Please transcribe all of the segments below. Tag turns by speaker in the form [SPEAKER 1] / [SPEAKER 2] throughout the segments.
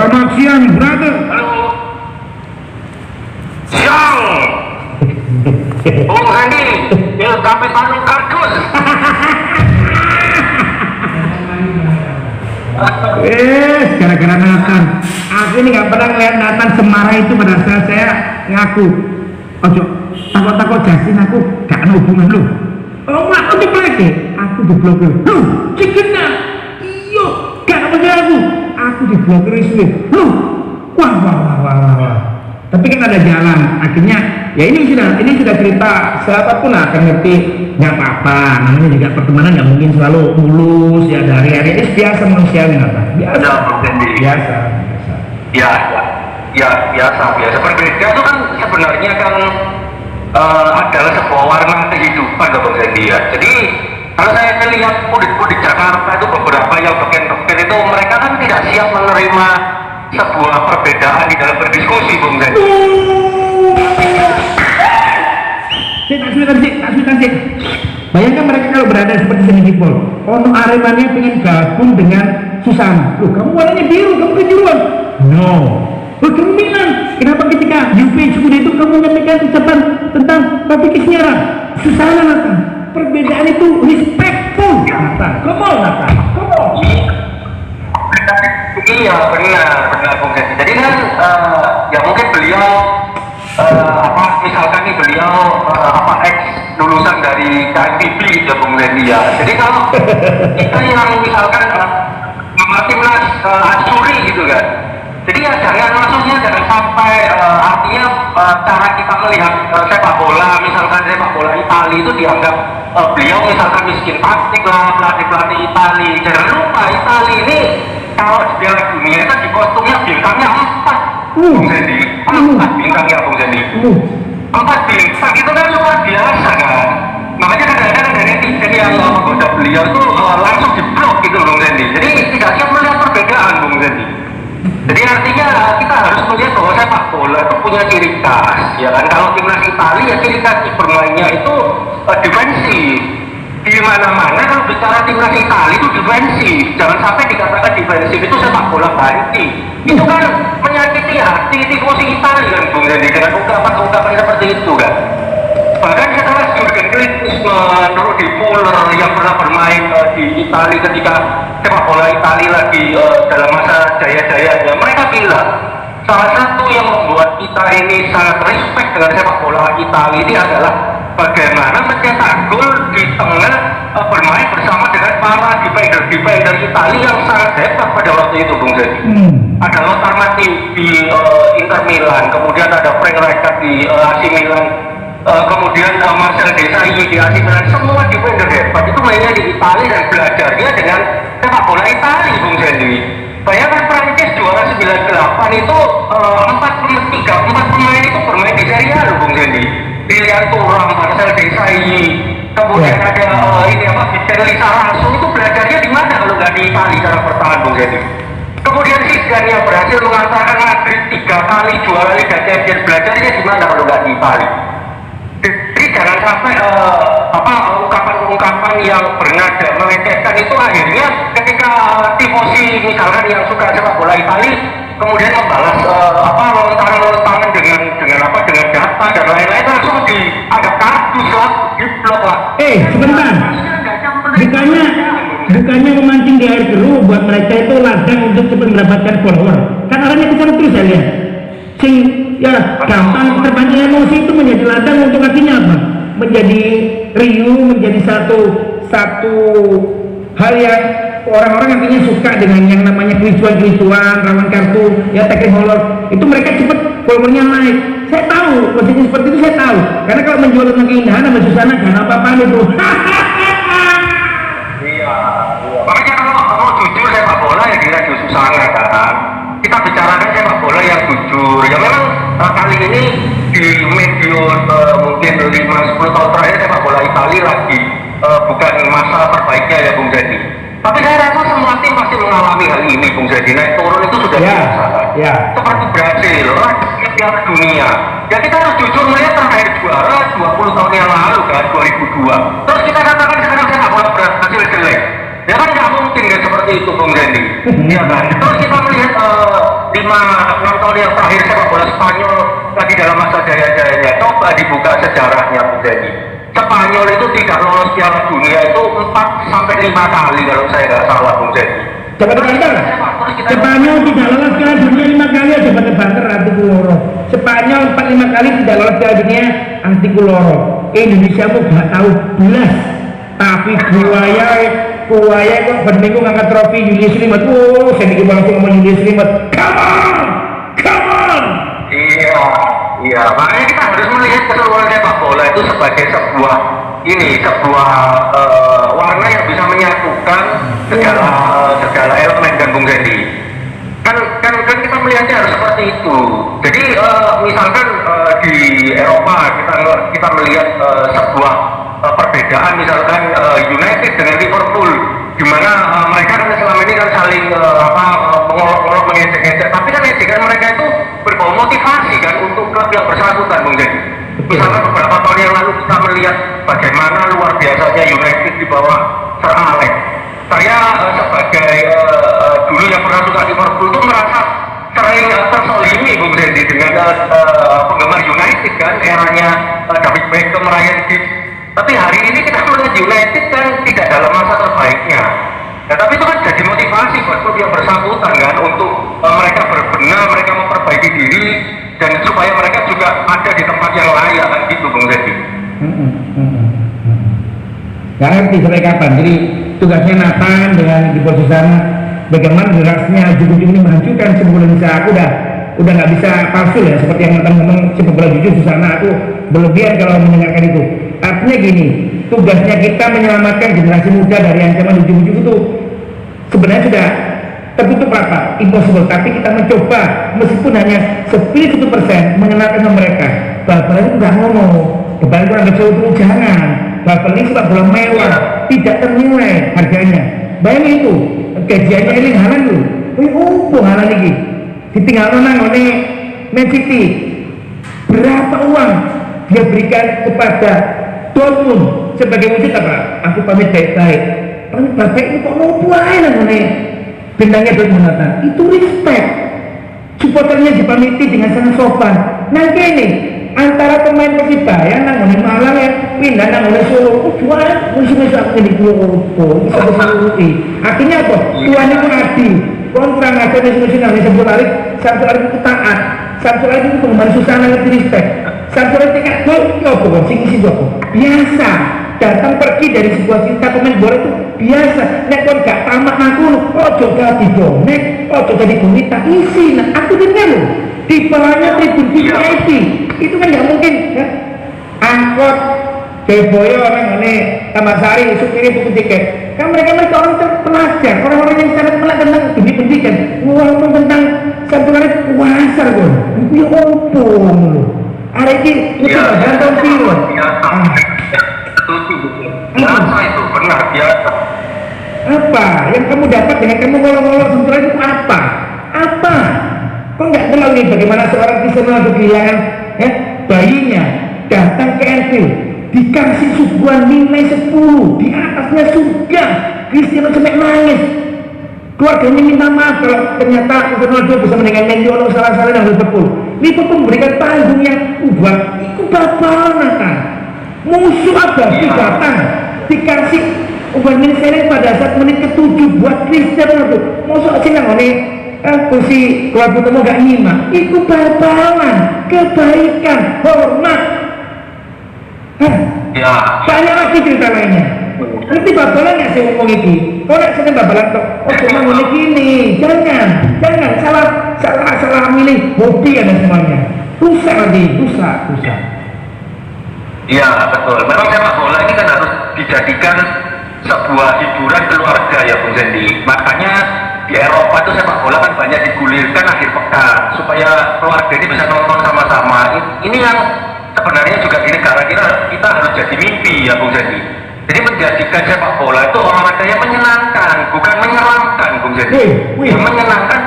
[SPEAKER 1] Selamat siang, brother.
[SPEAKER 2] Halo. Siang. Bung Hendy, Il Capitano Kardus.
[SPEAKER 1] Gara-gara Nathan. Aku ini nggak pernah ngeliat Nathan semarah itu pada saat saya ngaku. Ojo, takut-takut Justin aku gak ada hubungan lu. Oh, aku diblokir. Aku diblokir. Lu, cikena. Iyo, gak ada masalah aku. Aku diblokir itu. Lu, wah. Tapi kan ada jalan. Akhirnya, ya ini sudah cerita. Siapapun akan ngerti. Nggak apa-apa. Namanya juga pertemanan nggak mungkin selalu mulus ya dari hari ini biasa manusiawi apa? Biasa. Biasa.
[SPEAKER 2] Biasa. Berbeda itu kan sebenarnya kan adalah sebuah warna kehidupan loh Bang Hendy ya. Jadi kalau saya melihat mudik-mudik Jakarta itu beberapa yang beken-beken itu mereka kan tidak siap menerima sebuah perbedaan di dalam berdiskusi Bang Hendy.
[SPEAKER 1] Tak sulit. Bayangkan mereka kalau berada seperti Senegipol. Ono Aremania pengen gabung dengan Susana. Loh, kamu warnanya biru, kamu kejuruan. No. Loh, kamu bilang, kenapa ketika UP Cikuda itu kamu menyampaikan ucapan tentang Papi Kisnyara? Susana Nathan. Perbedaan itu respectful. Nathan, come on Nathan, come on.
[SPEAKER 2] Iya benar Bung Hendy. Jadi kan ya mungkin beliau misalkan nih beliau ex lulusan dari KIPB ya Bung Hendy ya. Jadi kalau kita yang misalkan timnas Asuri gitu kan. Jadi ya jangan sampai artinya cara kita melihat sepak bola, misalkan sepak bola Italia itu dianggap beliau misalkan miskin taktik lah, pelatih Italia. Jangan lupa Italia ini kalau di Piala Dunia itu di kostumnya bintangnya 4 Bung Hendy, 4 bintangnya Bung Hendy. 4 bintang itu kan luar biasa kan. Makanya kadang-kadang ada netizen yang menggoda beliau itu langsung diblok gitu Bung Hendy. Jadi tidak siap melihat perbedaan Bung Hendy. Jadi artinya kita harus melihat bahwa sepak bola itu punya ciri khas, ya kan? Kalau timnas Italia ya ciri khas permainnya itu defensif. Di mana-mana kalau bicara timnas Italia itu defensif. Jangan sampai dikatakan defensif itu sepak bola banci. Itu kan menyakiti hati tifosi Italia kan Bung Hendy dengan ungkapan seperti itu kan. Bahkan setelah Jurgen Klinsmann, Rudi Fuller yang pernah bermain di Italia ketika sepak bola Italia lagi dalam masa jaya-jayanya, mereka bilang salah satu yang membuat kita ini sangat respect dengan sepak bola Italia ini adalah bagaimana mencetak gol di tengah bermain bersama dengan para defender Italia yang sangat hebat pada waktu itu Bung Hendy. Ada Lothar Matthäus di Inter Milan, kemudian ada Frank Rijkaard di AC Milan, kemudian Marcel Desailly di AC Milan, semua defender hebat itu mainnya di Italia dan belajarnya dengan sepak bola Italia Bung Hendy. Bayangkan Prancis juara 98 itu 4 pemain itu bermain di Serie A loh Bung Hendy. Lilian Thuram, Marcel Desailly, kemudian ada Vincenzo Lizarazu, itu belajarnya di mana kalau nggak di Italia cara bertahan Bung Hendy. Kemudian Zidane yang berhasil mengantarkan Madrid 3 kali juara Liga Champions, belajarnya di mana kalau nggak di Italia. Jadi jangan sampai ungkapan-ungkapan yang bernada melecehkan itu akhirnya ketika tifosi misalkan yang suka sepak bola Italia kemudian membalas lontaran-lontaran dengan data dan lain-lain langsung dianggap kardus lah, diblok lah.
[SPEAKER 1] Sebentar. Bukannya memancing di air keruh buat mereka itu ladang untuk cepat mendapatkan follower. Kan orangnya kesana terus saya lihat. Gampang terpancing emosi itu menjadi ladang untuk akhirnya apa? Menjadi riuh, menjadi satu hal yang orang-orang akhirnya suka dengan yang namanya kericuan-kericuan, rawan kartu, ya tackle hollow. Itu mereka cepat followernya naik. Saya tahu, posisi seperti itu saya tahu. Karena kalau menjual tentang keindahan sama Susana jangan apa-apaan itu.
[SPEAKER 2] Iya. Makanya kalau jujur sepak bola ya di Radio Susana kan. Kita bicarakan sepak bola yang jujur. Ya memang kali ini di medio mungkin 5-10 tahun terakhir sepak bola Italia lagi bukan masa terbaiknya ya Bung Hendy. Tapi saya rasa semua tim pasti mengalami hal ini Bung Hendy. Naik turun itu sudah biasa. Seperti Brasil, Piala Dunia. Ya kita harus jujur melihat terakhir juara 20 tahun yang lalu kan 2002. Terus kita katakan sekarang sepak bola Brasil jelek. Ya kan nggak mungkin kan seperti itu Bung Hendy. Ya kan. Terus kita melihat 6 tahun yang terakhir sepak bola Spanyol lagi dalam masa jaya-jayanya, coba dibuka sejarahnya Bung Dedi. Spanyol itu tidak lolos Piala Dunia itu 4 sampai 5 kali kalau saya nggak salah Bung Dedi.
[SPEAKER 1] Coba tebanter. Spanyol tidak lolos Piala Dunia 5 kali, coba tebanter anti kuloro. Spanyol 4-5 kali tidak lolos Piala Dunia anti kuloro. Indonesia tuh nggak tahu belas. Tapi buaya kok berminggu ngangkat trofi Julius Rimet. Oh, saya bikin langsung ngomong Julius Rimet. Come on.
[SPEAKER 2] Iya, makanya kita harus melihat keseluruhan sepak bola itu sebagai sebuah warna yang bisa menyatukan segala elemen kan Bung Dedi. Kan kita melihatnya harus seperti itu. Jadi misalkan di Eropa kita melihat sebuah perbedaan, misalkan United dengan Liverpool, di mana mereka kan selama ini kan saling mengolok-olok, mengejek-ejek, tapi kan ejekan mereka itu berbau motivasi kan untuk klub yang bersangkutan Bung Dedi. Misalkan beberapa tahun yang lalu kita melihat bagaimana luar biasanya United di bawah Sir Alex. Saya sebagai dulu yang pernah suka Liverpool itu merasa sering tersolimi Bung Dedi dengan penggemar United kan, eranya David Beckham, Ryan Giggs. Tapi hari ini kita melihat United kan tidak dalam masa terbaiknya. Nah, tapi itu kan jadi motivasi buat klub yang bersangkutan kan untuk mereka berbenah, mereka memperbaiki diri dan supaya mereka juga ada di tempat yang layak kan gitu Bung Dedi.
[SPEAKER 1] Gak ngerti sampai kapan. Jadi tugasnya Nathan dengan di posisi sana bagaimana generasinya ujung-ujung ini menghancurkan sepak bola Indonesia. Aku udah nggak bisa palsu ya, seperti yang Nathan ngomong sepak bola jujur di sana. Aku berlebihan kalau mendengarkan itu. Artinya gini, tugasnya kita menyelamatkan generasi muda dari ancaman ujung-ujung itu sebenarnya sudah tertutup rapat, impossible. Tapi kita mencoba meskipun hanya 1% mengenalkan sama mereka. Bal-bal itu nggak ngomong, bal itu ada sesuatu jangan. Bal-bal ini sepak bola mewah, tidak ternilai harganya. Bayangin itu, gajiannya ini halan dulu. Wih, halan lagi. Ditinggal nang oleh Man City. Berapa uang dia berikan kepada Dortmund sebagai wujud apa? Aku pamit baik-baik. Pamit baik itu kok ngopo ae nang ngene. Bintangnya Dortmund Nathan. Itu respect. Supporternya dipamiti dengan sangat sopan. Nang kene antara pemain Persibaya nang ngene Malang ya pindah nang ngene Solo. Jual musuh-musuh aku ini opo. Bisa diseluruhi. Akhirnya apa? Tuan itu adil. Kon kurang ajar musuh-musuh nang sebut tarik, Samsul Arif itu taat. Samsul Arif itu penggemar susana ngerti respect. Sampai tingkat gol, ya apa sing isi apa? Biasa. Datang pergi dari sebuah cinta pemain bola itu biasa. Nek kon gak tamak aku, ojo jadi bonek, ojo jadi bonita isi. Nah, aku dengar loh. Di bawahnya tribun VIP. Itu kan nggak mungkin. Ya? Angkot, Boyo orang ini, Taman Sari, supirnya buku tiket. Kan mereka orang terpelajar, orang-orang yang sangat melek tentang demi pendidikan. Walaupun tentang satu kali puasa kok. Itu ya opo loh. Ada ini tahun biru.
[SPEAKER 2] Biasa itu benar biasa.
[SPEAKER 1] Apa yang kamu dapat dengan kamu ngolong-ngolong sementara itu apa? Kok nggak tahu nih bagaimana seorang Cristiano kehilangan bayinya datang ke Anfield dikasih sebuah nilai 10 di atasnya surga. Cristiano sampai nangis. Keluarganya minta maaf kalau ternyata Ronaldo bisa meninggalkan MU salah-salah dengan Liverpool. Liverpool memberikan panggung yang buat ikut bal Nathan. Musuh abadi datang dikasih ubah seleng pada saat menit ke-7 buat Cristiano Ronaldo. Musuh aja nangone kursi keluarga temu gak nyimak. Ikut bal-balan, kebaikan, hormat. Banyak lagi cerita lainnya. Nanti babalan nggak saya ngomong ini. Kalau nggak saya babalan kok, cuma ngomong gini. Jangan salah milih hobi ada semuanya. Rusak nanti, rusak.
[SPEAKER 2] Iya betul. Memang sepak bola ini kan harus dijadikan sebuah hiburan keluarga ya Bung Sendi. Makanya di Eropa itu sepak bola kan banyak digulirkan akhir pekan supaya keluarga ini bisa nonton sama-sama. Ini yang sebenarnya juga di negara kita harus jadi mimpi ya Bung Sendi. Jadi menjadikan sepak bola itu olahraga yang menyenangkan, bukan menyeramkan, Bung Sendi. Yang menyenangkan.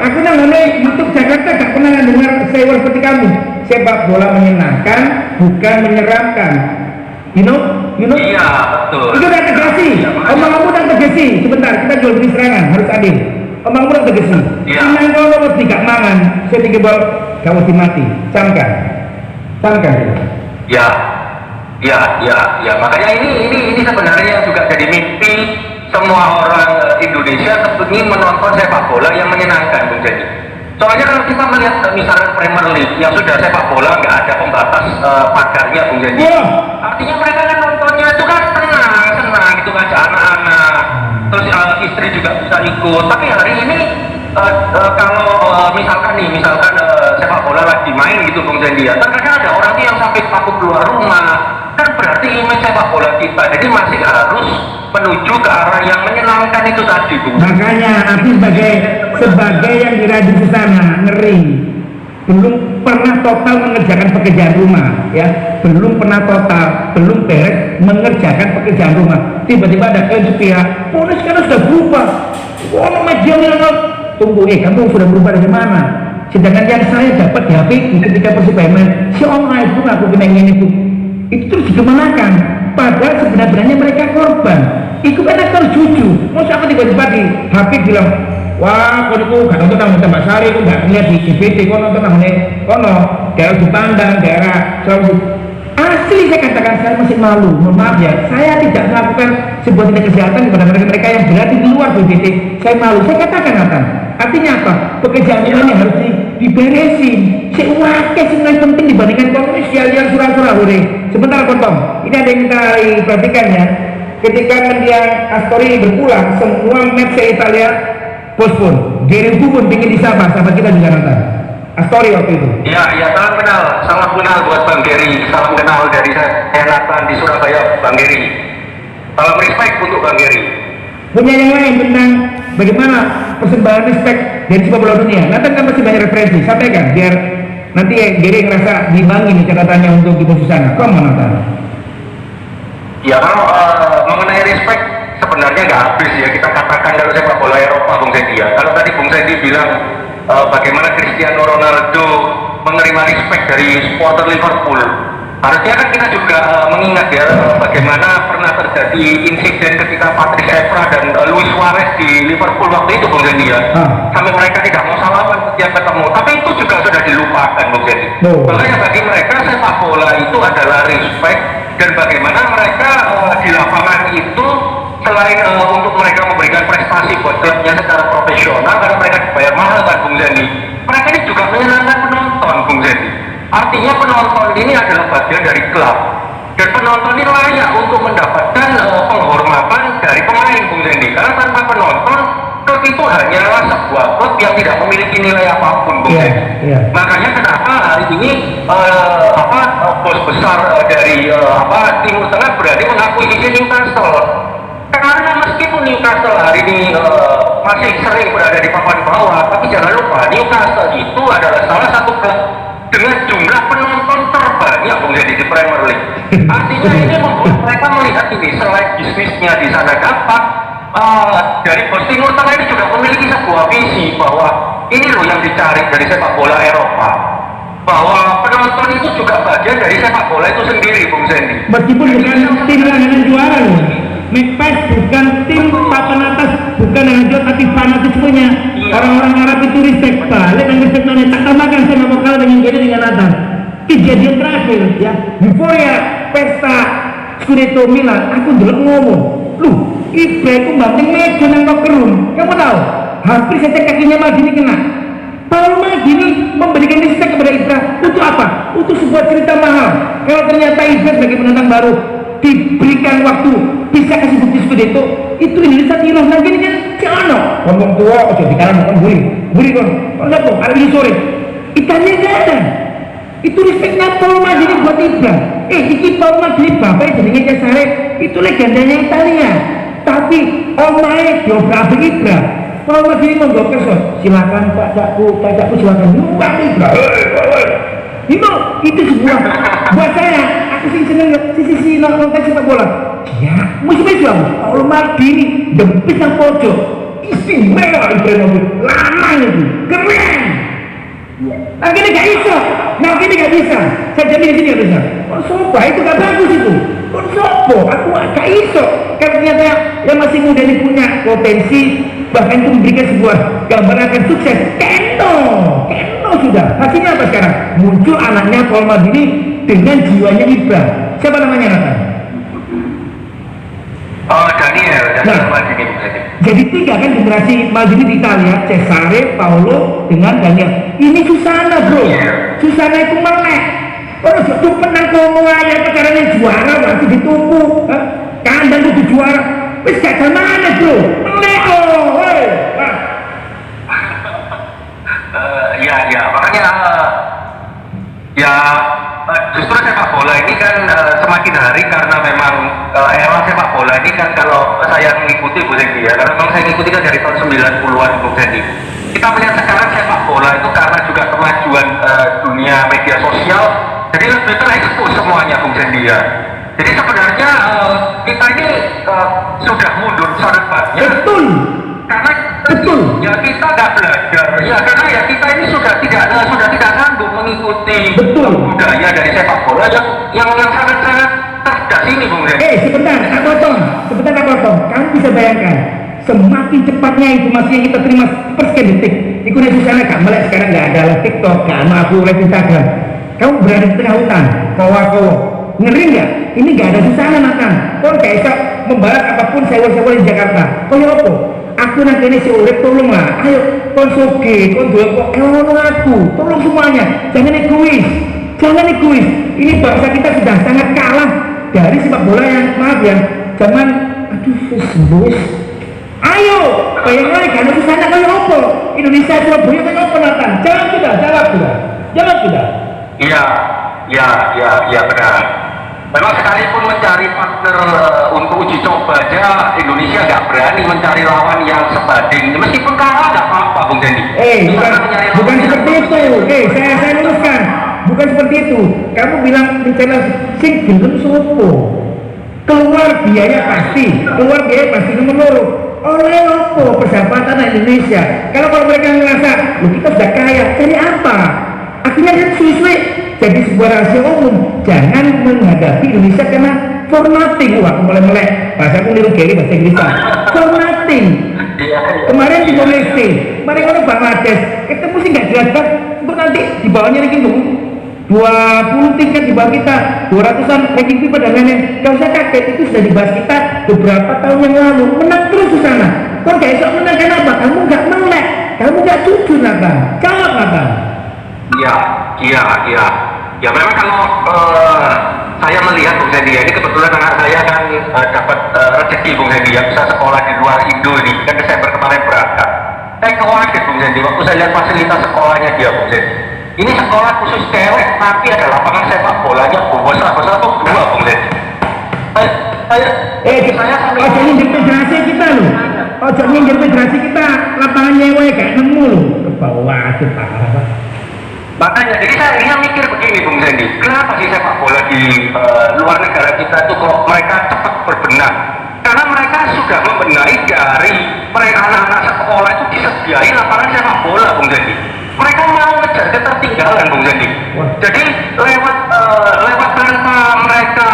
[SPEAKER 1] Aku nangone YouTube Jakarta gak pernah dengar saya seperti kamu. Sepak bola menyenangkan, bukan menyeramkan. You know?
[SPEAKER 2] Iya betul.
[SPEAKER 1] Itu udah tegasi. Omong kamu udah tegasi. Sebentar, kita jual beli serangan harus adil. omong murah tegesi.
[SPEAKER 2] Iya.
[SPEAKER 1] Nang kono wedi gak mangan, sing iki bol gak wedi mati. Camkan.
[SPEAKER 2] Ya, ya. Makanya ini sebenarnya juga jadi mimpi semua orang Indonesia ingin menonton sepak bola yang menyenangkan, Bung Jadi. Soalnya kalau kita melihat misalnya Premier League yang sudah sepak bola nggak ada pembatas pagarnya, Bung Jadi. Artinya mereka kan nontonnya itu kan senang gitu, ngajak anak-anak, terus istri juga bisa ikut. Tapi hari ini kalau misalkan sepak bola lagi main gitu, Bung Jadi, ya terkadang ada orang yang sampai takut keluar rumah. Kan berarti image sepak bola kita jadi masih harus menuju ke arah yang menyenangkan itu tadi, Bung.
[SPEAKER 1] Makanya aku sebagai yang dirajin ke sana ngeri, belum pernah total mengerjakan pekerjaan rumah, ya, belum pernah total, belum beres mengerjakan pekerjaan rumah. Tiba-tiba ada pihak polisi sekarang sudah berubah. Wah, media tunggu, kamu sudah berubah dari mana? Sedangkan yang saya dapat di HP ketika Persibaya main, si online pun aku kena ini Bu, itu terus dikemanakan. Padahal sebenarnya mereka korban. Itu kan aktor jujur. Mau siapa tiba-tiba di HP bilang, wah, kono gak nonton nang Mbak Sari, aku gak ngeliat di CVT, kono nonton nang kono daerah Dupandang, daerah Sulawesi. Asli saya katakan saya masih malu, mohon maaf ya, saya tidak melakukan sebuah tindak kejahatan kepada mereka yang berada di luar BPT. Saya malu, saya katakan Nathan. Artinya apa? Pekerjaan ini harus diberesin. Sewakil sebenarnya penting dibandingkan komunis yang surah-surah hore. Sebentar potong. Ini ada yang kita perhatikan ya. Ketika mendiang Astori berpulang, semua match Italia postpone. Gary pun ingin disapa, sahabat kita juga nonton. Astori waktu itu.
[SPEAKER 2] Iya, salam kenal buat Bang Gary, salam kenal dari saya Nathan di Surabaya, Bang Gary. Salam respect untuk Bang Gary.
[SPEAKER 1] Punya yang lain tentang bagaimana persembahan respect dari sepak bola dunia. Nathan kan pasti banyak referensi, sampaikan biar nanti Gary ngerasa dibangi nih catatannya untuk di posisi sana. Kamu Nathan?
[SPEAKER 2] Ya kalau mengenai respect sebenarnya nggak habis ya kita katakan kalau sepak bola Eropa, Bung Sedi ya. Kalau tadi Bung Sedi bilang bagaimana Cristiano Ronaldo menerima respect dari supporter Liverpool, harusnya kan kita juga mengingat ya bagaimana pernah terjadi insiden ketika Patrick Evra dan Luis Suarez di Liverpool waktu itu, Bung Sedi ya. Sampai mereka tidak mau salaman setiap ketemu, tapi itu juga sudah dilupakan, Bung Sedi. Makanya bagi mereka sepak bola itu adalah respect, dan bagaimana mereka di lapangan itu selain untuk mereka memberikan prestasi buat klubnya secara profesional karena mereka dibayar mahal kan, Bung Zendi, mereka ini juga menyenangkan penonton, Bung Zendi. Artinya penonton ini adalah bagian dari klub, dan penonton ini layak untuk mendapatkan penghormatan dari pemain, Bung Zendi, karena tanpa penonton klub itu hanyalah sebuah klub yang tidak memiliki nilai apapun, Bung Zendi. Makanya kenapa hari ini bos besar dari Timur Tengah berani mengakui izin Newcastle, karena meskipun Newcastle hari ini masih sering berada di papan bawah, tapi jangan lupa Newcastle itu adalah salah satu klub dengan jumlah penonton terbanyak, Bung Jadi, di Premier League. Artinya ini membuat mereka melihat ini selain bisnisnya di sana dapat, dari bos Timur Tengah ini juga memiliki sebuah visi bahwa ini loh yang dicari dari sepak bola Eropa, bahwa penonton itu juga bagian dari sepak bola itu sendiri, Bung Zendi.
[SPEAKER 1] Meskipun bukan tim langganan juara loh, Magpies bukan tim papan atas, bukan yang juara, tapi fanatismenya. Orang-orang Arab itu respect, balik dan respect nanya. Tak tambahkan, saya mau kalah dengan Gary dengan Nathan. Kejadian terakhir ya, euforia pesta Scudetto Milan, aku dulu ngomong, lu Ibra itu banting meja nang Room. Kamu tahu, hampir saja kakinya Maldini kena. Paul Maldini memberikan respect kepada Ibra untuk apa? Untuk sebuah cerita mahal. Kalau ternyata Ibra sebagai penantang baru diberikan waktu bisa kasih bukti Scudetto, itu Indonesia tiruh lagi ini kan Ciano ngomong tua, ojo di kanan bukan buri kon lihat tuh, hari ini sore ikannya gak ada. Itu respectnya Paul Maldini buat Ibra. Iki Paul Maldini bapak jadinya Cesare itu legendanya Italia, tapi omae diobrak Ibra. Paul Maldini monggo kerso, silakan Pak Cakku silakan nyumbang Ibra. Itu sebuah buat saya, aku sih seneng sisi nonton sepak bola. Ya, musim itu Paul Maldini dempis yang pojok istimewa Ibrahimovic, lama itu keren. Nah gini gak bisa, saya jamin di sini gak bisa. Sopo itu gak bagus itu. Sopo, aku gak iso. Kan ternyata yang masih muda ini punya potensi, bahkan itu memberikan sebuah gambaran akan sukses. Keno sudah. Hasilnya apa sekarang? Muncul anaknya Paul Maldini dengan jiwanya ibah. Siapa namanya Nathan?
[SPEAKER 2] Oh, Daniel Maldini.
[SPEAKER 1] Jadi 3 kan generasi Maldini di Italia, Cesare, Paolo dengan Daniel. Ini Susana bro. Susana itu melek. Kalau jatuh menang komo aja caranya juara waktu ditumpuk. Kandang itu juara. Wis gak mana bro. Melek oh.
[SPEAKER 2] Ya, makanya justru sepak bola ini kan semakin hari karena memang era sepak bola ini kan kalau saya mengikuti Bu Zeki ya, karena memang saya mengikuti kan dari tahun 90-an Bu Zeki. Kita melihat sekarang sepak bola itu karena juga kemajuan dunia media sosial, jadi lebih terekspos semuanya Bu Zeki ya. Jadi sebenarnya kita ini sudah mundur sangat
[SPEAKER 1] Betul.
[SPEAKER 2] Karena ya kita nggak belajar ya, karena ya kita ini sudah tidak sanggup mengikuti budaya dari sepak bola yang sangat cerdas ini Bung Ren.
[SPEAKER 1] Sebentar tak potong. Kamu bisa bayangkan semakin cepatnya informasi yang kita terima persekian detik. Iku nek Susana gak melek sekarang, nggak ada live TikTok, gak ada aku live Instagram. Kamu berada di tengah hutan, kowa ngeri nggak? Ini nggak ada Susana Nathan. Kau gak bisa membalas apapun sewa-sewa di Jakarta. Kau ya apa? Aku nanti ini si urip, tolonglah, ayo konsoge, aku, tolong semuanya, jangan egois. Ini bangsa kita sudah sangat kalah dari sepak bola yang maaf ya, zaman bos. Ayo, bayang lagi karena di sana kayak apa? Indonesia Surabaya kayak apa Nathan? Jawab sudah. Iya benar. Memang sekalipun mencari partner untuk uji coba aja Indonesia nggak berani mencari lawan yang sebanding. Meskipun kalah nggak apa-apa, Bung Dendi. Bukan seperti itu. Saya luruskan. Bukan seperti itu. Kamu bilang rencana sing gelem sopo. Keluar biaya pasti nomor 2. Oleh opo persahabatan Indonesia. Kalau mereka ngerasa, kita sudah kaya, cari apa? Akhirnya kan suwe jadi sebuah rahasia umum. Jangan menghadapi Indonesia karena formatting. Aku mulai melek bahasa aku niru Gary bahasa Inggris. Formatting. Kemarin di Domestik, kemarin orang Bangladesh ketemu sih nggak jelas kan. Untuk nanti di bawahnya ranking 20 tingkat di bawah kita, 200-an ranking FIFA dan lain-lain. Gak usah kaget, itu sudah dibahas kita beberapa tahun yang lalu. Menang terus di sana. Kok gak bisa menang kenapa? Kamu nggak melek, kamu nggak jujur Nathan. Jawab Nathan.
[SPEAKER 2] Iya. Ya memang kalau saya melihat Bung Hendi, ini kebetulan anak saya kan dapat rezeki Bung Hendi ya, bisa sekolah di luar Indo ini, kan Desember kemarin berangkat. Saya kaget Bung Hendi, waktu saya lihat fasilitas sekolahnya dia Bung Hendi. Ini sekolah khusus cewek, tapi ada lapangan sepak bolanya besar tuh 2 Bung Hendi.
[SPEAKER 1] Saya ojo nyindir federasi kita loh. Ojo nyindir federasi kita, lapangan nyewa kayak nemu loh. Ke bawah itu parah.
[SPEAKER 2] Makanya, jadi saya mikir begini Bung Zendi, kenapa sih sepak bola di luar negara kita itu kok mereka cepat berbenah? Karena mereka sudah membenahi dari mereka anak-anak sekolah itu disediai lapangan sepak bola Bung Zendi. Mereka mau ngejar ketertinggalan Bung Zendi. Jadi lewat tanpa mereka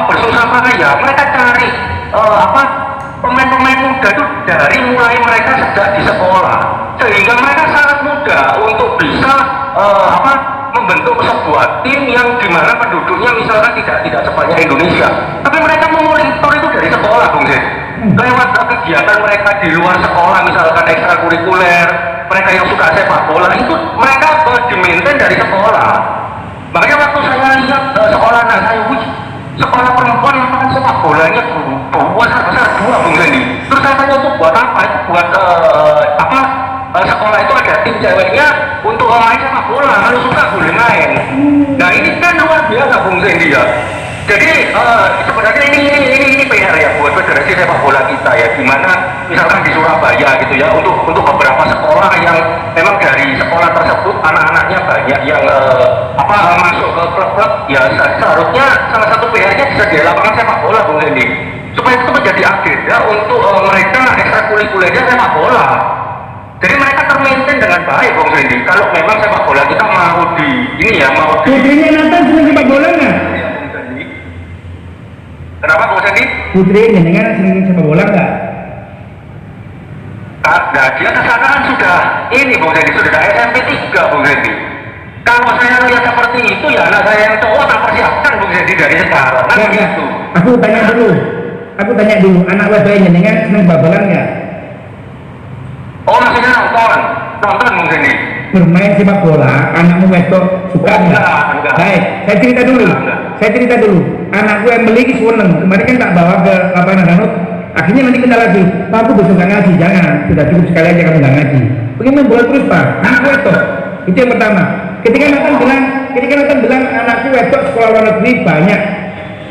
[SPEAKER 2] bersusah payah, mereka cari pemain-pemain muda itu dari mulai mereka sejak di sekolah, sehingga mereka sangat mudah untuk bisa membentuk sebuah tim yang dimana penduduknya misalkan tidak sebanyak Indonesia, tapi mereka memonitor itu dari sekolah Bung Zed. Lewat kegiatan mereka di luar sekolah, misalkan ekstrakurikuler, mereka yang suka sepak bola itu mereka dimaintain dari sekolah. Makanya waktu saya lihat sekolah anak saya, sekolah perempuan lapangan sepak bolanya besar 2 Bung Zed. Terus saya tanya itu buat apa? Itu buat sekolah itu ada tim ceweknya untuk main sepak bola, kalau suka boleh main. Nah ini kan luar biasa Bung Zendi ya. Jadi sebenarnya ini PR ya buat federasi sepak bola kita ya, dimana misalkan di Surabaya gitu ya, untuk beberapa sekolah yang memang dari sekolah tersebut anak-anaknya banyak yang masuk ke klub-klub ya, seharusnya salah satu PR-nya bisa di lapangan sepak bola Bung Zendi, supaya itu menjadi agenda untuk mereka ekstrakurikulernya sepak bola. Jadi mereka termaintain dengan baik Bung Zendi. Kalau memang sepak bola kita mau
[SPEAKER 1] Putrinya Nathan senang sepak bola nggak?
[SPEAKER 2] Kenapa Bung Zendi?
[SPEAKER 1] Putrinya dengan senang sepak bola nggak?
[SPEAKER 2] Nah, dia kesana kan sudah ini Bung Dendi, sudah SMP 3 Bung Dendi. Kalau saya lihat seperti itu ya anak saya yang cowok tak persiapkan Bung Dendi dari sekarang. Kan
[SPEAKER 1] Ya,
[SPEAKER 2] gitu.
[SPEAKER 1] aku tanya dulu, anak wedok jenengan seneng babalan nggak?
[SPEAKER 2] Oh, maksudnya nonton Bung Dendi.
[SPEAKER 1] Bermain sepak bola, anakmu wedok suka nggak?
[SPEAKER 2] Enggak.
[SPEAKER 1] Baik, saya cerita dulu. Anakku yang beli seneng. Kemarin kan tak bawa ke lapangan danau. Akhirnya nanti kita lagi, Pak, aku besok nggak ngaji, jangan, sudah cukup sekali aja kamu nggak ngaji. Pengen main bola terus Pak, anakku wedok. Itu yang pertama. Ketika Nathan bilang anakku wedok sekolah luar negeri banyak,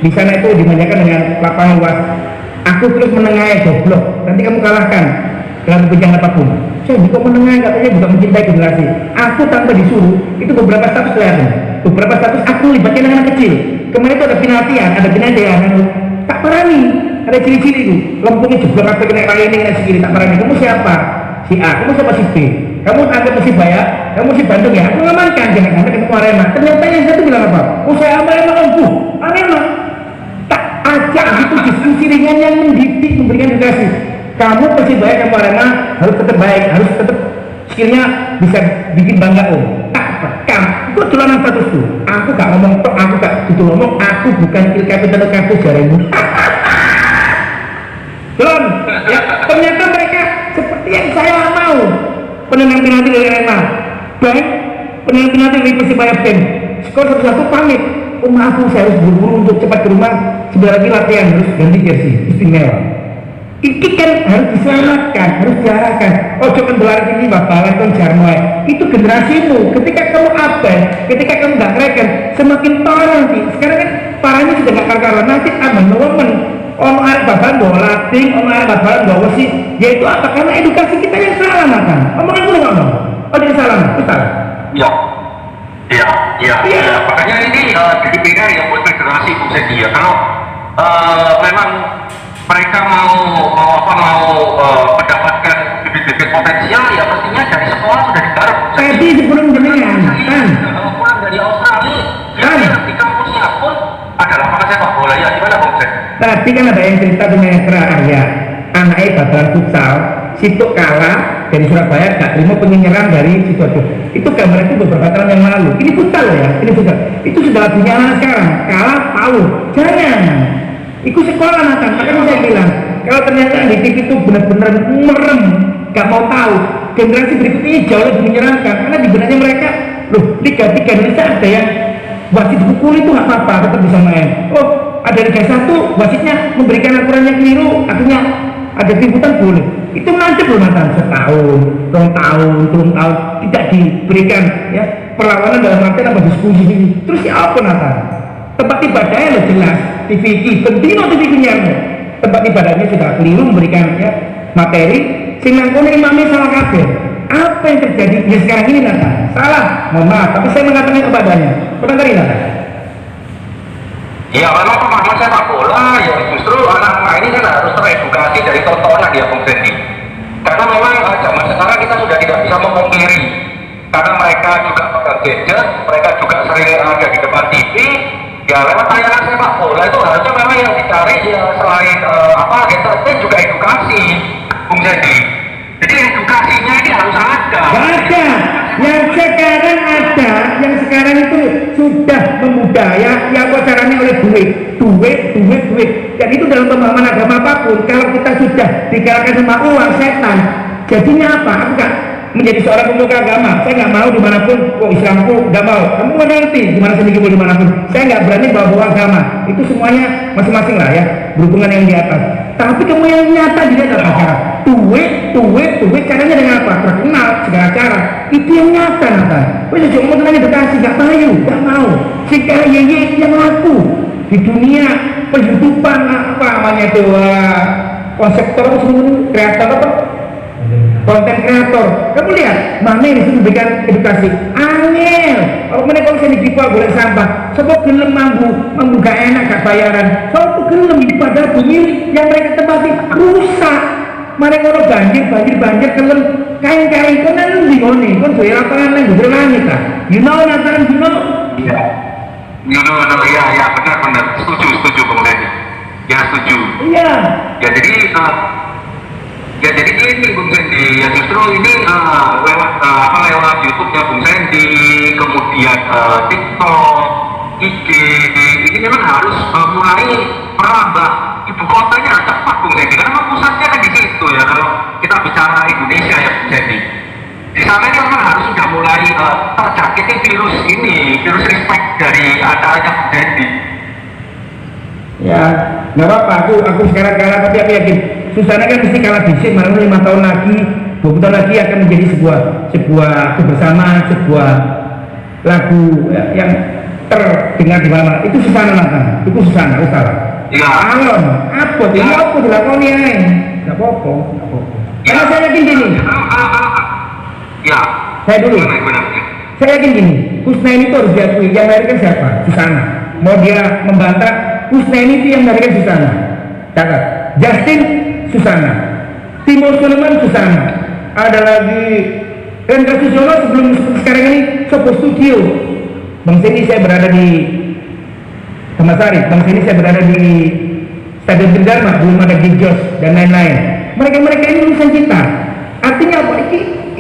[SPEAKER 1] di sana itu dimanjakan dengan lapangan luas. Aku terus menengahi goblok, nanti kamu kalahkan dalam bidang apapun. Jadi kok menengahi katanya juga mencintai generasi. Aku tanpa disuruh, itu beberapa status kelihatan. Beberapa status aku libatkan dengan anak kecil. Kemarin itu ada penaltian, ada penaltian, tak parani. Ada ciri-ciri itu, lempungnya jeblok apa kena kali ini kena segini, tak parani. Kamu siapa? Si A. Kamu siapa si B? Kamu anggap Persibaya, kamu si Bandung ya? Aku ngamankan, jangan sampai ketemu Arema. Ternyata yang satu bilang apa? Oh saya Arema empuh, Arema. Tak ajak gitu diskusi ringan yang mendidik, memberikan edukasi. Kamu Persibaya, kamu Arema harus tetap baik, harus tetap skillnya bisa bikin bangga om. Tak rekam, itu tulanan statusku. Aku gak ngomong tok, aku gak gitu ngomong. Aku bukan il capital kampus jaremu. Belum, ya ternyata mereka seperti yang saya mau. Penendang penalti dari Arema, baik penendang penalti dari Persibaya Ben. Skor 1-1 pamit. Oh maaf, saya harus buru-buru untuk cepat ke rumah. Sebentar lagi latihan, harus ganti jersey, istimewa. Ini kan harus diselamatkan, harus diarahkan. Oh jangan berlari ini bakalan kon jarmoy. Itu generasimu. Ketika kamu absen, ketika kamu nggak ngereken, semakin parah nanti. Sekarang kan parahnya sudah nggak karuan. Nanti aman momen. Om arek babalan bawa latih, om arek babalan bawa wasit. Yaitu apa? Karena edukasi kita yang salah makan. Omongan gue ngomong. Oh dia salah, betul.
[SPEAKER 2] Iya. Makanya ini jadi PR yang buat federasi Bung Dendi ya. Kalau memang mereka mau mendapatkan bibit-bibit potensial ya mestinya dari sekolah sudah digarap.
[SPEAKER 1] Tadi sebelum jenengan kan
[SPEAKER 2] pulang dari Australia ya di kampusnya pun ada lapangan sepak bola ya gimana Bung Dendi?
[SPEAKER 1] Tadi kan ada yang cerita di Netra Arya, anaknya babalan futsal, situ kalah dari Surabaya, gak terima penyerang dari Sidoarjo. Itu gambar itu beberapa tahun yang lalu. Ini futsal ya, ini futsal. Itu sudah lagunya anak sekarang, kalah tahu, jangan. Itu sekolah Nathan, makanya saya bilang, kalau ternyata di TV itu benar-benar merem, gak mau tahu, generasi berikutnya jauh lebih menyenangkan, karena di benaknya mereka, loh, Liga 3 Indonesia ada yang wasit dipukul itu gak apa-apa, tetap bisa main. Oh, ada Liga 1, wasitnya memberikan aturan yang keliru, akhirnya ada timbutan boleh. Itu nancep loh Nathan, setahun, 2 tahun, 3 tahun, tidak diberikan ya perlawanan dalam arti apa diskusi ini. Terus siapa Nathan? Tempat ibadahnya loh jelas, TV bentino TV penyiarnya. Tempat ibadahnya sudah keliru memberikan ya materi, sing nangkone imamnya salah kabeh. Apa yang terjadi ya sekarang ini Nathan? Salah, mohon maaf, tapi saya mengatakan kepadanya. Pernah kali Nathan?
[SPEAKER 2] Ya memang pemahaman sepak bola ya justru anak-anak ini kan harus teredukasi dari tontonan ya Bung Dendi. Karena memang zaman sekarang kita sudah tidak bisa memungkiri karena mereka juga pegang gadget, mereka juga sering ada di depan TV. Ya lewat tayangan sepak bola itu harusnya memang yang dicari ya selain entertain juga edukasi Bung Dendi. Jadi edukasinya ini harus ada.
[SPEAKER 1] Ada. Yang sekarang itu sudah membudaya yang caranya oleh duit. Dan itu dalam pemahaman agama apapun. Kalau kita sudah dikalahkan sama uang setan, jadinya apa? Aku gak menjadi seorang pemuka agama. Saya nggak mau dimanapun. Kok Islamku nggak mau. Kamu nggak ngerti gimana saya mau dimanapun. Saya nggak berani bawa agama. Itu semuanya masing-masing lah ya. Berhubungan yang di atas. Tapi kamu yang nyata di atas cara. Duit. Caranya dengan apa? Terkenal segala cara. Itu yang nyata Nata. Wes cuma mau edukasi nggak payu, nggak mau. Sekarang yang laku di dunia penghidupan apa namanya itu konseptor kreator apa? Konten kreator. Kamu lihat mana yang bisa memberikan edukasi? Angel. Kalau mereka bisa dikipas boleh sampah. Sebab gelem mambu gak enak gak bayaran. Sebab gelem pada bumi yang mereka tempati rusak. Mereka kalau banjir gelem kain kan nanti goni. Kan sudah lapangan nang gede langit lah. You know Nathan, you know?
[SPEAKER 2] Iya. You know, ya benar. Setuju Bung Dendi. Ya setuju.
[SPEAKER 1] Iya.
[SPEAKER 2] Ya jadi ini Bung Dendi ya justru ini lewat YouTube-nya Bung Sandy, kemudian TikTok, IG, ini memang harus mulai merambah ibu kotanya cepat Bung Sandy, karena memang pusatnya kan di situ ya. Kalau kita bicara Indonesia ya Bung Sandy, di sana ini memang harus sudah mulai terjangkiti virus ini, virus respect dari acaranya Bung Sandy.
[SPEAKER 1] Ya, nggak apa-apa. Aku sekarang kalah, tapi aku yakin Susana kan mesti kalah bisik. Malah 5 tahun lagi, 20 tahun lagi akan menjadi sebuah kebersamaan, sebuah lagu yang terdengar di mana-mana. Itu Susana Nathan, itu Susana, salah.
[SPEAKER 2] Iya.
[SPEAKER 1] Alon, apa? Ini apa dilakoni aja? Nggak apa-apa. Karena saya yakin gini.
[SPEAKER 2] Ya.
[SPEAKER 1] Saya dulu.
[SPEAKER 2] Benar.
[SPEAKER 1] Saya yakin gini. Kusnaini itu harus diakui. Yang melahirkan siapa? Susana. Mau dia membantah, Kusnaini itu yang melahirkan Susana. Catat. Justin Susana. Timo Sulaiman Susana. Ada lagi Rendra Susiono sebelum sekarang ini Sopo Studio. Bang Seni saya berada di Tamasari. Bang Seni saya berada di Stadion Bendharma, belum ada Gijos dan lain-lain. Mereka ini lulusan kita. Artinya apa?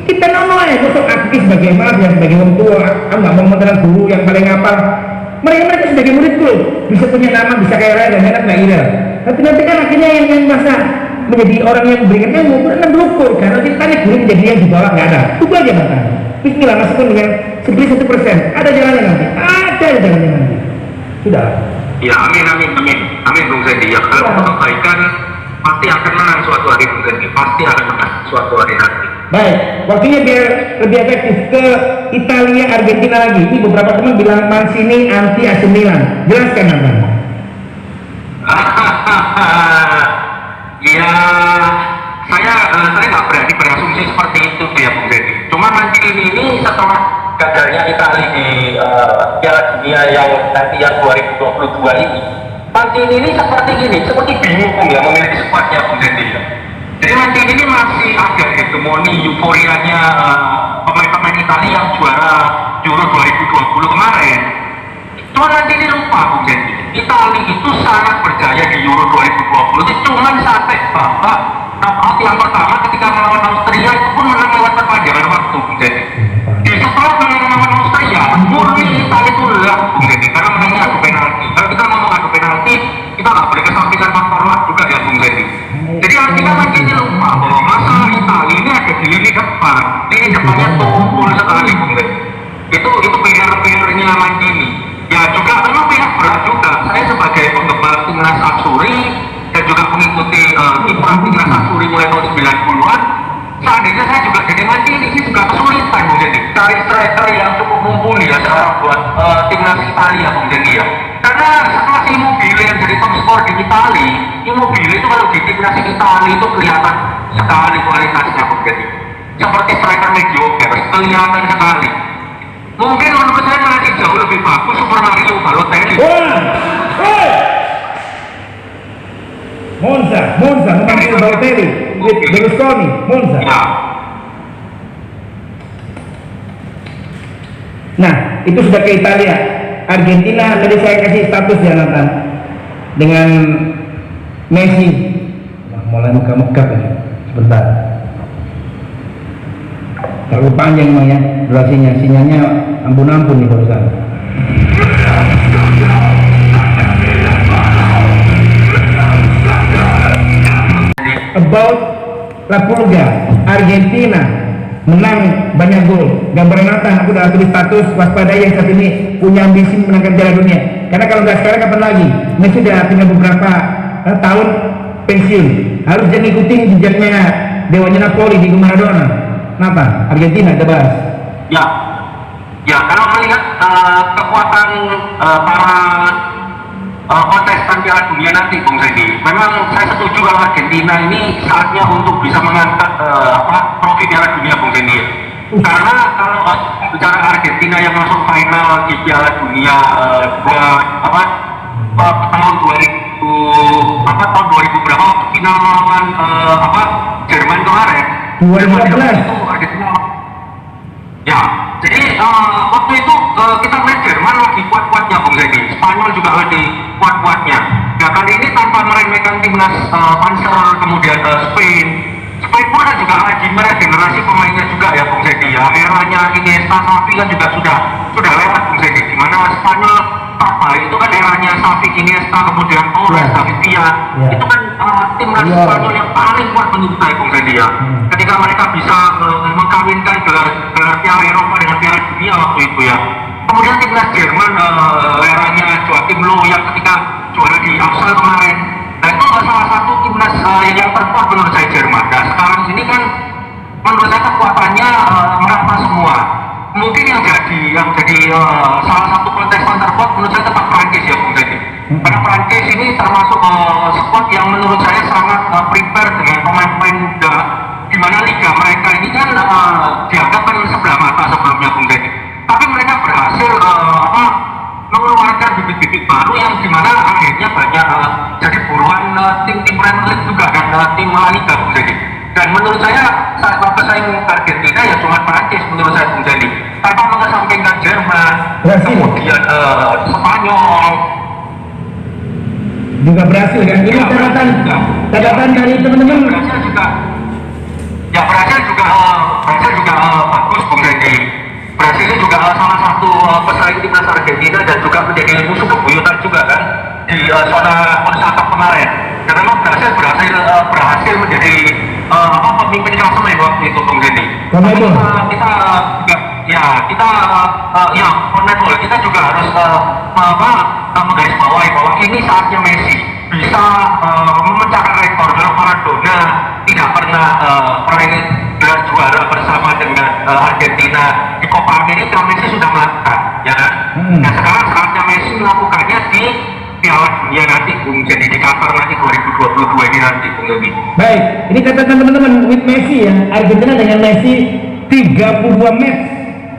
[SPEAKER 1] Kita nama ya, kosong aktif sebagai maaf ya, sebagai orang tua. Aku nggak mau menelan guru yang paling hafal. Mereka sebagai muridku bisa punya nama, bisa kaya raya dan enak nggak ira. Tapi nanti kan akhirnya yang masa menjadi orang yang memberikan ilmu benar berukur, karena kita tarik guru menjadi yang di bawah nggak ada. Tunggu aja mantan. Bismillah, masukkan dengan 1%. Ada jalannya nanti. Ada jalannya nanti. Sudah.
[SPEAKER 2] Ya, amin Bung Sandy. Ya, kalau kebaikan pasti akan menang suatu hari Bung Sandy. Pasti akan menang suatu hari nanti.
[SPEAKER 1] Baik, waktunya biar lebih efektif ke Italia, Argentina lagi. Ini beberapa teman bilang Mancini anti AC Milan. Jelaskan apa?
[SPEAKER 2] Ya, saya nggak berani berasumsi seperti itu ya Bung Sandy. Cuma Mancini ini setelah gagalnya Italia di Piala Dunia yang nanti yang 2022 ini, Mancini ini seperti bingung ya memilih skuadnya Bung Sandy. Jadi Mancini ini masih ada hegemoni euforianya pemain-pemain Italia yang juara Euro 2020 kemarin. Cuma Mancini lupa Bung Sandy, Italia itu sangat berjaya di Euro 2020 itu cuma sampai babak knockout yang pertama ketika melawan Austria itu pun menang lewat perpanjangan waktu Bung Sandy. Di setelah melawan Austria, murni Italia itu lelah Bung Sandy karena menangnya adu penalti. Kalau kita ngomong adu penalti, kita nggak boleh kesampingkan faktor luck juga ya Bung Sandy. Jadi artinya Mancini lupa bahwa masa Italia ini ada di lini depan, lini depannya tumpul sekali Bung Sandy. Itu PR-nya Mancini. Ya juga memang pihak berat juga. Saya sebagai penggemar timnas Atsuri dan juga mengikuti kiprah timnas Atsuri mulai tahun 90-an. Seandainya saya juga jadi Mancini ini juga kesulitan Bung Sandy. Cari striker yang cukup mumpuni ya sekarang buat timnas Italia Bung Sandy ya. Karena setelah Immobile yang jadi top skor di Italia, Immobile itu kalau di timnas Italia itu kelihatan sekali kualitasnya Bung Sandy. Seperti striker mediocre, kelihatan sekali. Mungkin menurut saya masih jauh lebih bagus Super Mario Balotelli.
[SPEAKER 1] Monza, memanggil Balotelli, Berlusconi, Monza.
[SPEAKER 2] Ya.
[SPEAKER 1] Nah, itu sudah ke Italia. Argentina tadi saya kasih status ya Nathan dengan Messi. Nah, mulai megah-megah ini. Sebentar. Terlalu panjang emang ya durasinya, sinyalnya ampun-ampun nih barusan. About La Pulga, Argentina menang banyak gol. Gambaran Nathan, aku udah tulis status waspadai yang saat ini punya ambisi menangkan Piala Dunia. Karena kalau nggak sekarang kapan lagi? Messi sudah tinggal beberapa tahun pensiun. Harus dia ngikutin jejaknya dewanya Napoli di Maradona. Nathan, Argentina kita bahas.
[SPEAKER 2] Ya kalau melihat kekuatan para kontestan Piala Dunia nanti Bung Sandy, memang saya setuju kalau Argentina ini saatnya untuk bisa mengangkat trofi Piala Dunia Bung Sandy. Karena kalau bicara Argentina yang masuk final di Piala Dunia tahun 2000 tahun 2000 berapa final melawan Jerman kemarin
[SPEAKER 1] 2014
[SPEAKER 2] itu Argentina. Ya, jadi waktu itu kita melihat Jerman lagi kuat-kuatnya Bung Sandy, Spanyol juga lagi kuat-kuatnya. Nah kali ini tanpa meremehkan timnas Panzer kemudian Spain Liverpool kan juga lagi meregenerasi pemainnya juga ya Bung Sedi ya. Eranya Iniesta, Xavi kan juga sudah lewat Bung Sedi. Dimana Spanyol terbalik itu kan eranya Xavi, Iniesta, kemudian Torres, David Villa. Itu kan timnas Spanyol yang paling kuat menurut saya Bung Sedi ya. Ketika mereka bisa mengkawinkan gelar Piala Eropa dengan Piala Dunia waktu itu ya. Kemudian timnas Jerman eranya Joachim Löw yang ketika juara di Arsenal kemarin. Nah itu salah satu timnas yang terkuat menurut saya Jerman. Dan sekarang ini kan menurut saya kekuatannya merata semua. Mungkin yang jadi salah satu kontestan terkuat menurut saya tetap Prancis ya Bung Teddy. Karena Prancis ini termasuk squad yang menurut saya sangat prepare dengan pemain-pemain muda. Di mana liga mereka ini kan dianggap kan sebelah mata sebelumnya Bung Teddy. Tapi mereka berhasil mengeluarkan bibit-bibit baru yang dimana akhirnya banyak jadi buruan tim-tim Premier League juga dan tim La Liga Bung Jadi. Dan menurut saya saat pesaing Argentina ya cuma Prancis menurut saya Bung Jadi. Tanpa mengesampingkan Jerman, kemudian Spanyol
[SPEAKER 1] juga berhasil kan? Ini catatan dari teman-teman.
[SPEAKER 2] Brasil juga bagus Bung Jadi. Brasil ini juga salah satu pesaing timnas Argentina dan juga menjadi musuh bebuyutan juga kan di zona Cup kemarin. Dan memang Brasil berhasil menjadi pemimpin klasemen waktu itu Bung Denny. Kita juga harus menggarisbawahi bahwa ini saatnya Messi bisa memecahkan rekor kalau Maradona tidak pernah gelar juara bersama dengan Argentina di Copa America. Messi sudah melakukan ya kan. Nah sekarang saatnya Messi melakukannya di Piala Dunia nanti Bung Jadi di Qatar nanti 2022 ini nanti Bung Jadi.
[SPEAKER 1] Baik, ini catatan teman-teman with Messi ya. Argentina dengan Messi 32 match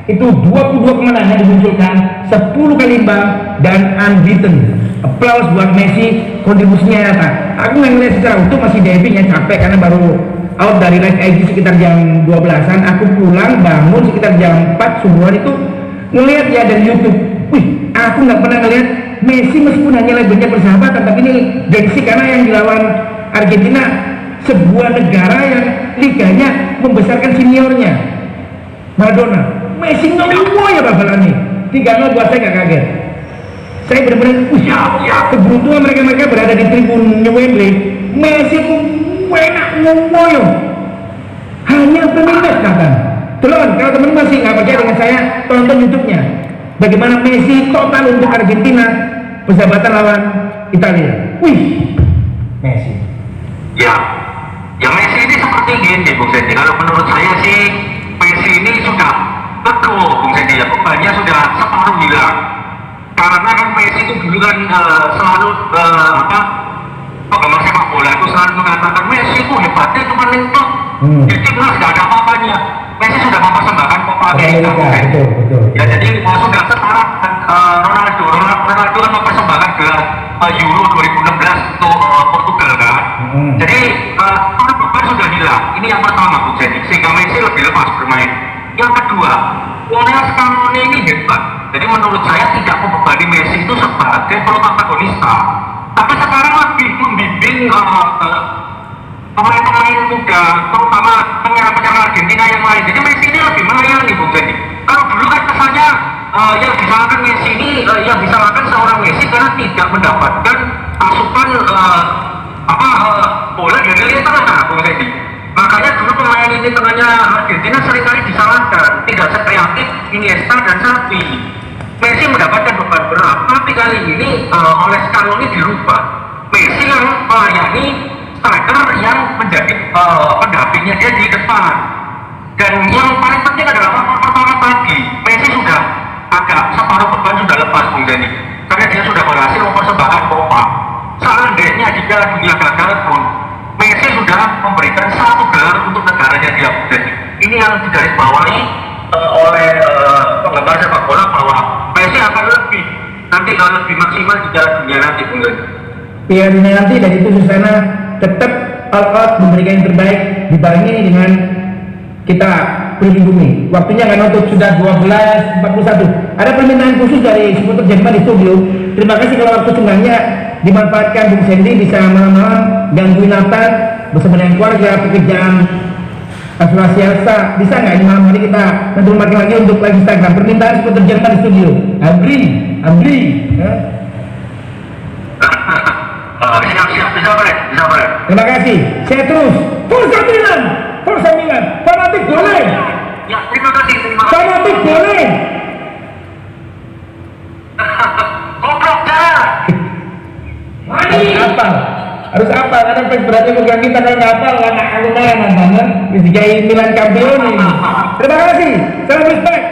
[SPEAKER 1] itu 22 kemenangan dimunculkan, 10 kali imbang dan unbeaten. Applause buat Messi, kontribusinya nyata. Aku nggak ngeliat secara utuh, masih diving ya, capek karena baru out dari live IG sekitar jam 12-an. Aku pulang bangun sekitar jam 4 subuhan itu ngeliat ya dari YouTube. Wih, aku nggak pernah ngeliat Messi meskipun hanya levelnya persahabatan, tapi ini gengsi karena yang dilawan Argentina sebuah negara yang liganya membesarkan seniornya Maradona. Messi ngomong ya bakalan nih 3-0 buat saya nggak kaget. Saya benar-benar keberuntungan mereka berada di tribun Wembley. Messi enak ngomoyo hanya peminat kata telon. Kalau teman masih nggak percaya dengan saya, tonton YouTube-nya bagaimana Messi total untuk Argentina persahabatan lawan Italia. Wih, Messi
[SPEAKER 2] ya Messi ini seperti gini Bung Sendi. Kalau menurut saya sih Messi ini sudah betul Bung Sendi ya, bebannya sudah separuh hilang. Karena kan Messi itu dulu kan selalu penggemar sepak bola itu selalu mengatakan Messi itu hebatnya cuma nengok di timnas nggak ada apa-apanya. Messi sudah mempersembahkan Copa America.
[SPEAKER 1] Betul.
[SPEAKER 2] Ya jadi sudah setara Ronaldo kan mempersembahkan gelar Euro 2016 untuk Portugal kan. Jadi beban sudah hilang. Ini yang pertama Bung Jadi, sehingga Messi lebih lepas bermain. Yang kedua, Lionel Scaloni ini hebat. Jadi menurut saya tidak membebani Messi itu sebagai protagonista, tapi sekarang lebih membimbing pemain-pemain muda, terutama penyerang-penyerang Argentina yang lain. Jadi Messi ini lebih melayani Bung Jadi. Kalau dulu kan kesannya yang disalahkan Messi ini, yang disalahkan seorang Messi karena tidak mendapatkan asupan bola dari lini tengah Bung Jadi. Makanya dulu pemain ini tengahnya Argentina seringkali disalahkan, tidak sekreatif Iniesta dan Xavi. Messi mendapatkan beban berat, tapi kali ini oleh Scaloni dirubah. Messi yang melayani striker yang menjadi pendampingnya dia di depan. Dan yang paling penting adalah pertama tadi, Messi sudah agak separuh beban sudah lepas Bung Denny, karena dia sudah berhasil mempersembahkan Copa. Seandainya di Piala Dunia gagal pun, Messi sudah memberikan satu gelar untuk negaranya dia Bung Denny. Ini yang digarisbawahi oleh penggemar sepak bola bahwa Messi akan lebih maksimal di Piala Dunia nanti Bung Denny.
[SPEAKER 1] Piala Dunia nanti dan itu Susana tetap all out memberikan yang terbaik dibarengi dengan kita melindungi. Waktunya nggak nutup, sudah 12.41. Ada permintaan khusus dari supporter Jerman di studio. Terima kasih kalau waktu sengangnya dimanfaatkan Bung Sandy bisa malam-malam gangguin Nathan bersama dengan keluarga, pekerjaan, asuransiasa, bisa nggak ini malam hari kita nanti lagi untuk live Instagram permintaan seputar Jerman di studio. Abri, ya.
[SPEAKER 2] Siap, bisa boleh.
[SPEAKER 1] Terima kasih. Saya terus. Forza Milan. Fanatik boleh.
[SPEAKER 2] Ya, terima kasih.
[SPEAKER 1] Fanatik boleh.
[SPEAKER 2] Goblok jangan.
[SPEAKER 1] Harus apa? Karena fans berarti bukan kita kalau nggak hafal anak aku malah nonton. Bisa jadi Milan Campione. Terima kasih. Salam respect.